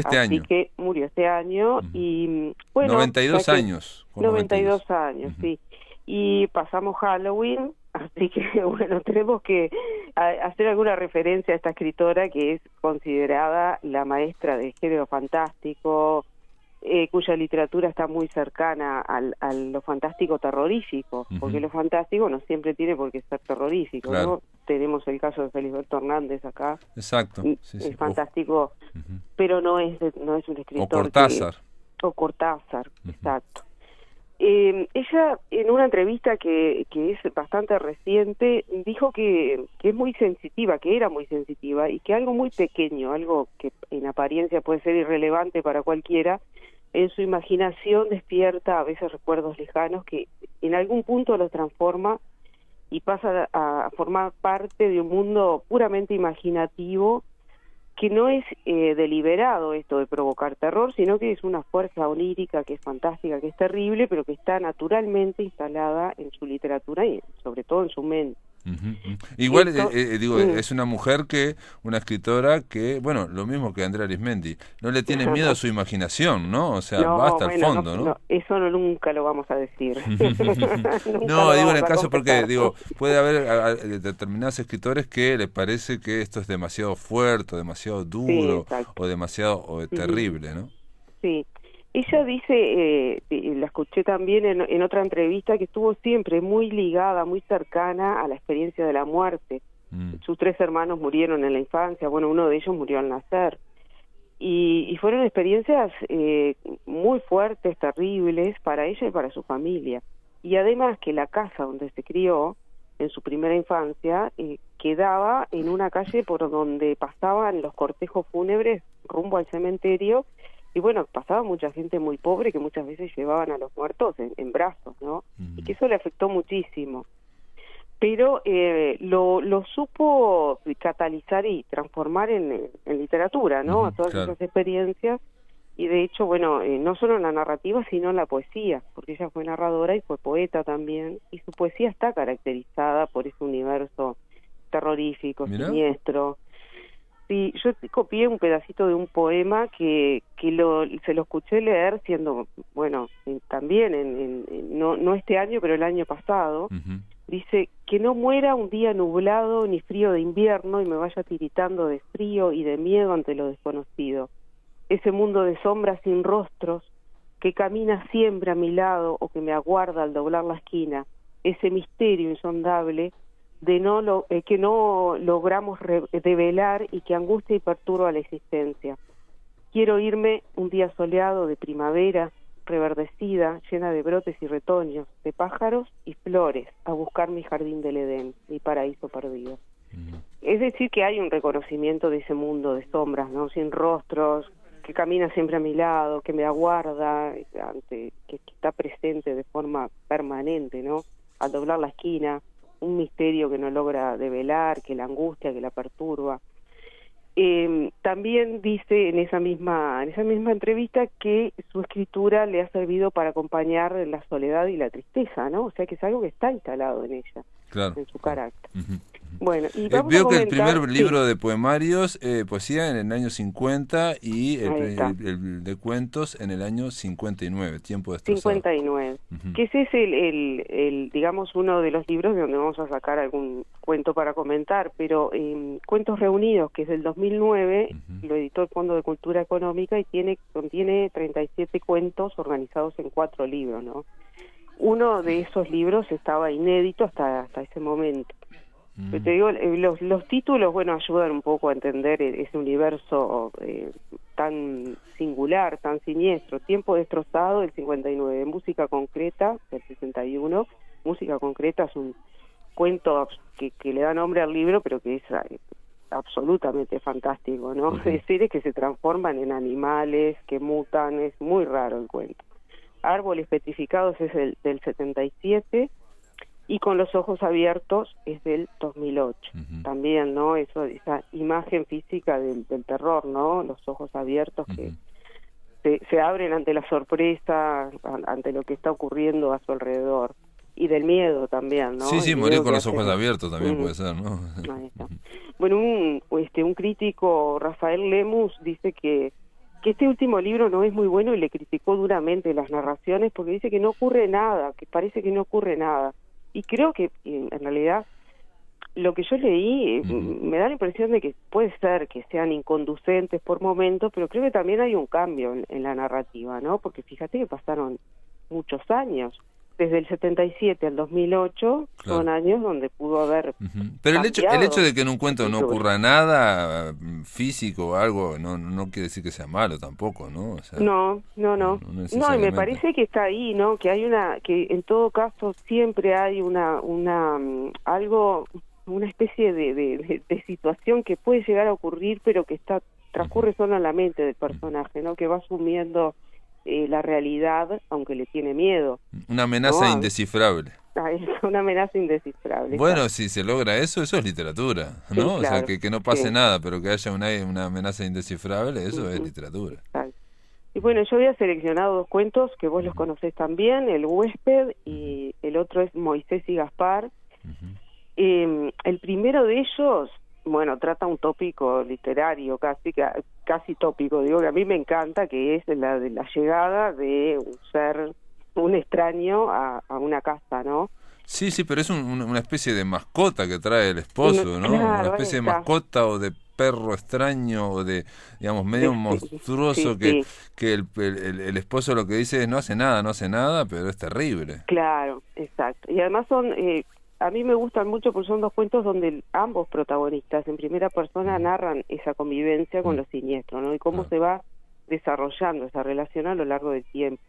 Así que murió este año y bueno... 92 años. 92 años, sí. Y pasamos Halloween, así que bueno, tenemos que hacer alguna referencia a esta escritora que es considerada la maestra del género fantástico, cuya literatura está muy cercana a lo fantástico terrorífico, porque lo fantástico no siempre tiene por qué ser terrorífico, claro. ¿No? Tenemos el caso de Felisberto Hernández acá. Exacto. Es fantástico, pero no es un escritor. O Cortázar. Exacto. Ella, en una entrevista que es bastante reciente, dijo que es muy sensitiva, que era muy sensitiva, y que algo muy pequeño, algo que en apariencia puede ser irrelevante para cualquiera, en su imaginación despierta a veces recuerdos lejanos que en algún punto los transforma y pasa a formar parte de un mundo puramente imaginativo, que no es deliberado esto de provocar terror, sino que es una fuerza onírica que es fantástica, que es terrible, pero que está naturalmente instalada en su literatura y sobre todo en su mente. Igual, es una mujer una escritora que, bueno, lo mismo que Andrea Arismendi, no le tiene miedo a su imaginación, ¿no? O sea, va hasta el fondo, ¿no? Eso nunca lo vamos a decir. No, digo en el caso porque, puede haber determinados escritores que les parece que esto es demasiado fuerte, demasiado duro, o demasiado terrible, ¿no? Sí. Ella dice, la escuché también en otra entrevista, que estuvo siempre muy ligada, muy cercana a la experiencia de la muerte. Sus 3 hermanos murieron en la infancia, bueno, uno de ellos murió al nacer. Y fueron experiencias muy fuertes, terribles para ella y para su familia. Y además que la casa donde se crió, en su primera infancia, quedaba en una calle por donde pasaban los cortejos fúnebres rumbo al cementerio. Y bueno, pasaba mucha gente muy pobre que muchas veces llevaban a los muertos en brazos, ¿no? Y que eso le afectó muchísimo. Pero lo supo catalizar y transformar en literatura, ¿no? A todas esas experiencias. Y de hecho, bueno, no solo en la narrativa, sino en la poesía, porque ella fue narradora y fue poeta también. Y su poesía está caracterizada por ese universo terrorífico, siniestro. Sí, yo copié un pedacito de un poema que se lo escuché leer siendo, bueno, también no este año, pero el año pasado. Dice: que no muera un día nublado ni frío de invierno y me vaya tiritando de frío y de miedo ante lo desconocido. Ese mundo de sombras sin rostros que camina siempre a mi lado o que me aguarda al doblar la esquina. Ese misterio insondable que no logramos develar y que angustia y perturba la existencia. Quiero irme un día soleado de primavera, reverdecida, llena de brotes y retoños, de pájaros y flores, a buscar mi jardín del Edén, mi paraíso perdido. Es decir, que hay un reconocimiento de ese mundo de sombras, ¿no? Sin rostros, que camina siempre a mi lado, que me aguarda, que está presente de forma permanente, ¿no? Al doblar la esquina, un misterio que no logra develar, que la angustia, que la perturba. También dice en esa misma entrevista que su escritura le ha servido para acompañar la soledad y la tristeza, ¿no? O sea que es algo que está instalado en ella, en su carácter. Bueno, y vamos veo a que el primer libro de poemarios, poesía en el año 50 y el de cuentos en el año 59, Tiempo Destrozado. 59, que ese es el digamos, uno de los libros de donde vamos a sacar algún cuento para comentar, pero Cuentos Reunidos, que es del 2009, lo editó el Fondo de Cultura Económica y contiene 37 cuentos organizados en 4 libros, ¿no? Uno de esos libros estaba inédito hasta ese momento. Pero te digo, los títulos, bueno, ayudan un poco a entender ese universo tan singular, tan siniestro. Tiempo Destrozado, del 59, Música Concreta, del 61. Música Concreta es cuento que le da nombre al libro, pero que es absolutamente fantástico, ¿no? De seres que se transforman en animales, que mutan, es muy raro el cuento. Árboles petrificados es del 77, y Con los ojos abiertos es del 2008. También, ¿no? Esa imagen física del terror, ¿no? Los ojos abiertos que se abren ante la sorpresa, ante lo que está ocurriendo a su alrededor. Y del miedo también, ¿no? Sí, morir con los ojos abiertos también puede ser, ¿no? Ahí está. Bueno, un crítico, Rafael Lemus, dice que este último libro no es muy bueno y le criticó duramente las narraciones porque dice que no ocurre nada, que parece que no ocurre nada. Y creo que en realidad lo que yo leí me da la impresión de que puede ser que sean inconducentes por momentos, pero creo que también hay un cambio en la narrativa, ¿no? Porque fíjate que pasaron muchos años. Desde el 77 al 2008 son años donde pudo haber Pero el hecho de que en un cuento no ocurra nada físico o algo no quiere decir que sea malo tampoco, ¿no? O sea, no, y me parece que está ahí, ¿no? Que hay que en todo caso siempre hay una especie de situación que puede llegar a ocurrir, pero que transcurre solo en la mente del personaje, ¿no? Que va asumiendo la realidad, aunque le tiene miedo. Una amenaza indescifrable. Es una amenaza indescifrable. Bueno, claro. Si se logra eso es literatura, ¿no? Sí, claro. O sea, que no pase nada, pero que haya una amenaza indescifrable, eso es literatura. Exacto. Y bueno, yo había seleccionado 2 cuentos que vos los conocés también, El huésped y el otro es Moisés y Gaspar. El primero de ellos, bueno, trata un tópico literario, casi tópico, digo, que a mí me encanta, que es la de la llegada de un extraño a una casa, ¿no? Sí, pero es una especie de mascota que trae el esposo, ¿no? Claro, una especie de mascota o de perro extraño o de, digamos, medio monstruoso que el esposo lo que dice es no hace nada, pero es terrible. Claro, exacto. Y además son... a mí me gustan mucho porque son 2 cuentos donde ambos protagonistas en primera persona narran esa convivencia con lo siniestro, ¿no? Y cómo se va desarrollando esa relación a lo largo del tiempo.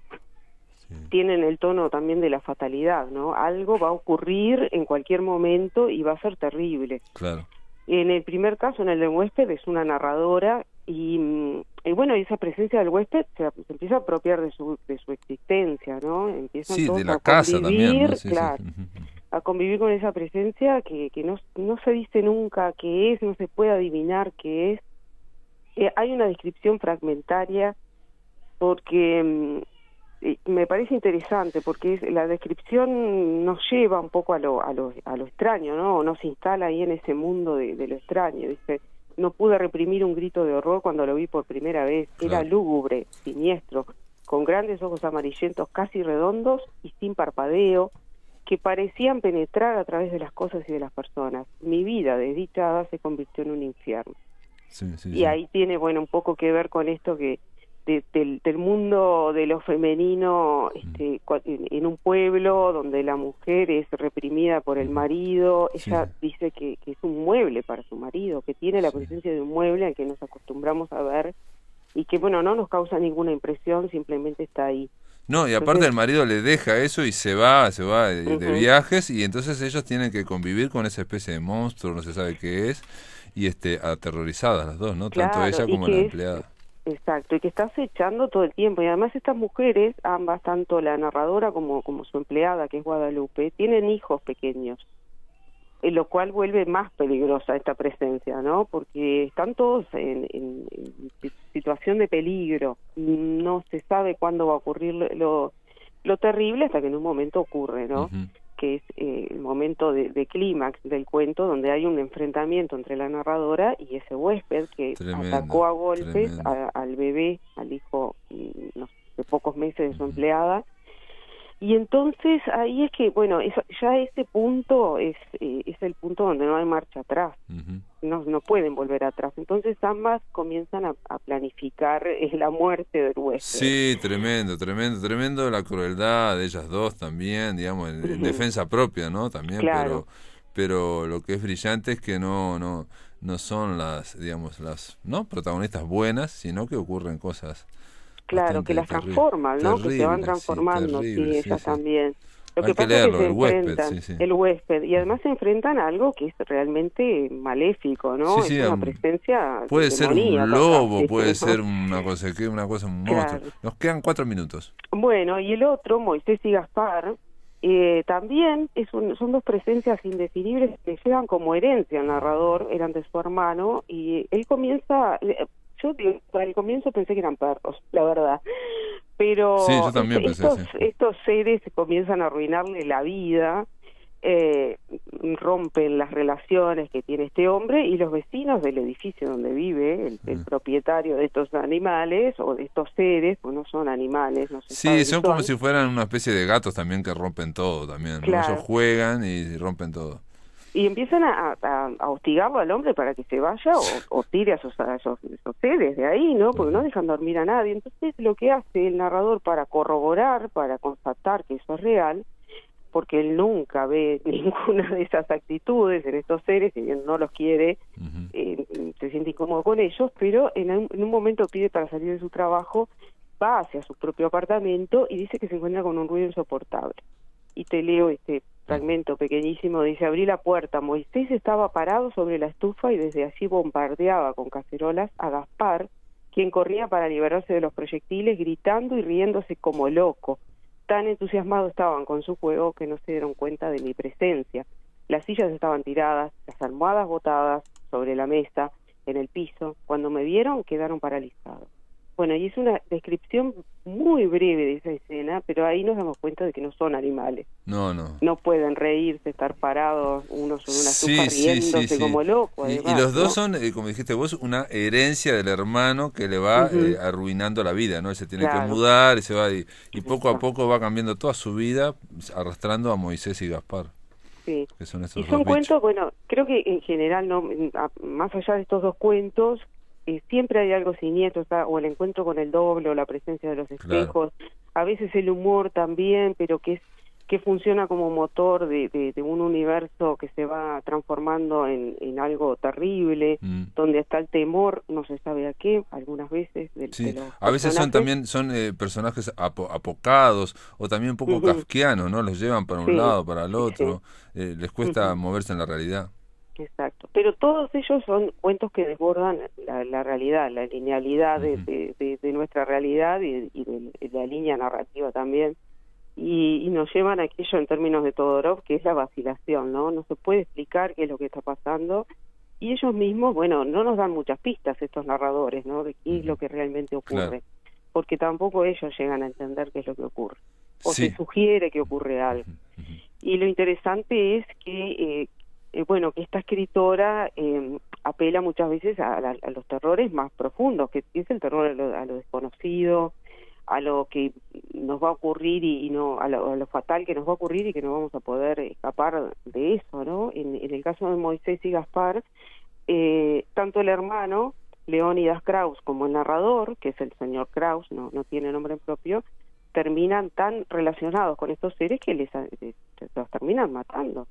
Tienen el tono también de la fatalidad, ¿no? Algo va a ocurrir en cualquier momento y va a ser terrible. Claro. En el primer caso, en el del huésped, es una narradora y bueno, esa presencia del huésped se empieza a apropiar de su existencia, ¿no? Empiezan todos de la casa también, ¿no? Claro. A convivir con esa presencia que no se dice nunca qué es, no se puede adivinar qué es. Hay una descripción fragmentaria porque me parece interesante, porque la descripción nos lleva un poco a lo extraño, ¿no? Nos instala ahí en ese mundo de lo extraño. Dice, no pude reprimir un grito de horror cuando lo vi por primera vez. Claro. Era lúgubre, siniestro, con grandes ojos amarillentos casi redondos y sin parpadeo, que parecían penetrar a través de las cosas y de las personas. Mi vida desdichada se convirtió en un infierno. Y ahí tiene, bueno, un poco que ver con esto que del mundo de lo femenino en un pueblo donde la mujer es reprimida por el marido. Ella dice que es un mueble para su marido, que tiene la presencia de un mueble al que nos acostumbramos a ver y que, bueno, no nos causa ninguna impresión, simplemente está ahí. No, y aparte el marido le deja eso y se va de viajes, y entonces ellos tienen que convivir con esa especie de monstruo, no se sabe qué es, y aterrorizadas las dos, ¿no? Claro, tanto ella como la empleada. Exacto, y que está acechando todo el tiempo. Y además estas mujeres, ambas, tanto la narradora como su empleada, que es Guadalupe, tienen hijos pequeños, lo cual vuelve más peligrosa esta presencia, ¿no? Porque están todos en situación de peligro. No se sabe cuándo va a ocurrir lo terrible hasta que en un momento ocurre, ¿no? Que es el momento de clímax del cuento, donde hay un enfrentamiento entre la narradora y ese huésped que atacó a golpes al bebé, al hijo de pocos meses de su empleada. Y entonces ahí es que, bueno, ya ese punto es el punto donde no hay marcha atrás. No pueden volver atrás. Entonces ambas comienzan a planificar la muerte del huésped. Sí, tremendo la crueldad de ellas dos también, digamos, en defensa propia, ¿no? También, claro. Pero lo que es brillante es que no son las protagonistas buenas, sino que ocurren cosas. Claro, que las transforman, ¿no? Que se van transformando, ellas también. Lo Hay que pasa leerlo, es que el huésped, sí. el huésped, y además se enfrentan a algo que es realmente maléfico, ¿no? Sí, es una presencia puede ser demoníaca un lobo, casi, puede ¿no? ser una cosa, un monstruo. Claro. Nos quedan 4 minutos. Bueno, y el otro, Moisés y Gaspar, también son dos presencias indefinibles que llegan como herencia al narrador, eran de su hermano, y él comienza, yo al comienzo pensé que eran perros, la verdad, pero Sí, yo también pensé, estos seres comienzan a arruinarle la vida, rompen las relaciones que tiene este hombre y los vecinos del edificio donde vive el propietario de estos animales o de estos seres, pues no son animales, no se sabe son como si fueran una especie de gatos también que rompen todo también, claro. ¿no? Ellos juegan y rompen todo. Y empiezan a hostigarlo al hombre para que se vaya o tire a esos seres de ahí, ¿no? Porque no dejan dormir a nadie. Entonces lo que hace el narrador para corroborar, para constatar que eso es real, porque él nunca ve ninguna de esas actitudes en estos seres, si bien no los quiere, se siente incómodo con ellos, pero en un momento pide para salir de su trabajo, va hacia su propio apartamento y dice que se encuentra con un ruido insoportable. Y te leo este fragmento pequeñísimo, dice: abrí la puerta, Moisés estaba parado sobre la estufa y desde allí bombardeaba con cacerolas a Gaspar, quien corría para liberarse de los proyectiles, gritando y riéndose como loco. Tan entusiasmados estaban con su juego que no se dieron cuenta de mi presencia. Las sillas estaban tiradas, las almohadas botadas sobre la mesa, en el piso. Cuando me vieron, quedaron paralizados. Bueno, y es una descripción muy breve de esa escena, pero ahí nos damos cuenta de que no son animales. No. No pueden reírse, estar parados uno sobre una estufa riéndose como loco. Además, y los dos ¿no? son, como dijiste vos, una herencia del hermano que le va arruinando la vida, ¿no? Él se tiene que mudar y se va y poco a poco va cambiando toda su vida, arrastrando a Moisés y Gaspar. Sí. Que son Y son cuentos, bueno, creo que en general, no, más allá de estos dos cuentos, siempre hay algo siniestro, o el encuentro con el doble, o la presencia de los espejos, a veces el humor también, pero que funciona como motor de un universo que se va transformando en algo terrible, donde está el temor, no se sabe a qué, algunas veces. De los a veces son personajes apocados, o también un poco kafkianos, ¿no? Los llevan para un lado, para el otro, les cuesta moverse en la realidad. Exacto, pero todos ellos son cuentos que desbordan la realidad, la linealidad de nuestra realidad y de la línea narrativa también, y nos llevan a aquello en términos de Todorov, que es la vacilación, ¿no? No se puede explicar qué es lo que está pasando, y ellos mismos, bueno, no nos dan muchas pistas estos narradores, ¿no? De qué es lo que realmente ocurre, porque tampoco ellos llegan a entender qué es lo que ocurre, o se sugiere que ocurre algo. Y lo interesante es que bueno, que esta escritora apela muchas veces a los terrores más profundos, que es el terror a lo desconocido, a lo que nos va a ocurrir y no a lo fatal que nos va a ocurrir y que no vamos a poder escapar de eso, ¿no? En el caso de Moisés y Gaspar, tanto el hermano Leónidas Krauss como el narrador, que es el señor Krauss, no tiene nombre propio, terminan tan relacionados con estos seres que los terminan matando.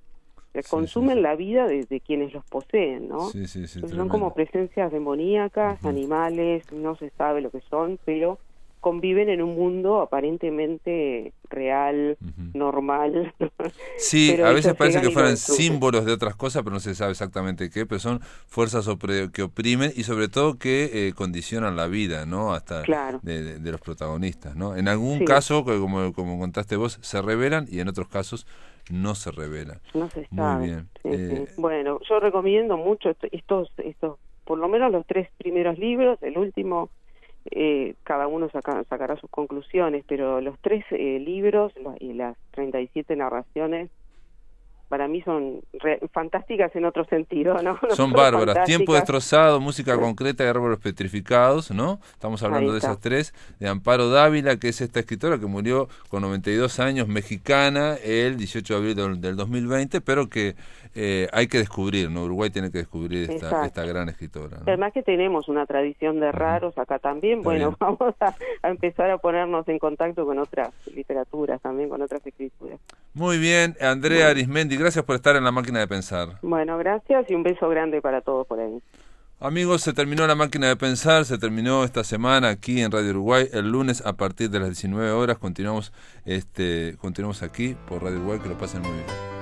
Consumen la vida de quienes los poseen, ¿no? Son como presencias demoníacas, animales, no se sabe lo que son, pero conviven en un mundo aparentemente real, normal. Sí, pero a veces parece que llegan fueran símbolos de otras cosas, pero no se sabe exactamente qué, pero son fuerzas que oprimen y sobre todo que condicionan la vida, ¿no? Hasta de los protagonistas, ¿no? En algún caso, como contaste vos, se revelan y en otros casos no se revela. No se sabe. Muy bien. Sí. Bueno, yo recomiendo mucho estos, por lo menos los 3 primeros libros, el último, cada uno sacará sus conclusiones, pero los 3 libros y las 37 narraciones, para mí son fantásticas en otro sentido, ¿no? Son bárbaras. Tiempo destrozado, música concreta de árboles petrificados, ¿no? Estamos hablando de esas 3, de Amparo Dávila, que es esta escritora que murió con 92 años, mexicana, el 18 de abril del 2020, pero que hay que descubrir, ¿no? Uruguay tiene que descubrir esta gran escritora, ¿no? Además que tenemos una tradición de raros acá también. Vamos a empezar a ponernos en contacto con otras literaturas también, con otras escrituras. Muy bien, Andrea Arismendi, gracias por estar en La Máquina de Pensar. Bueno, gracias y un beso grande para todos por ahí. Amigos, se terminó La Máquina de Pensar, se terminó esta semana aquí en Radio Uruguay. El lunes a partir de las 19 horas continuamos aquí por Radio Uruguay. Que lo pasen muy bien.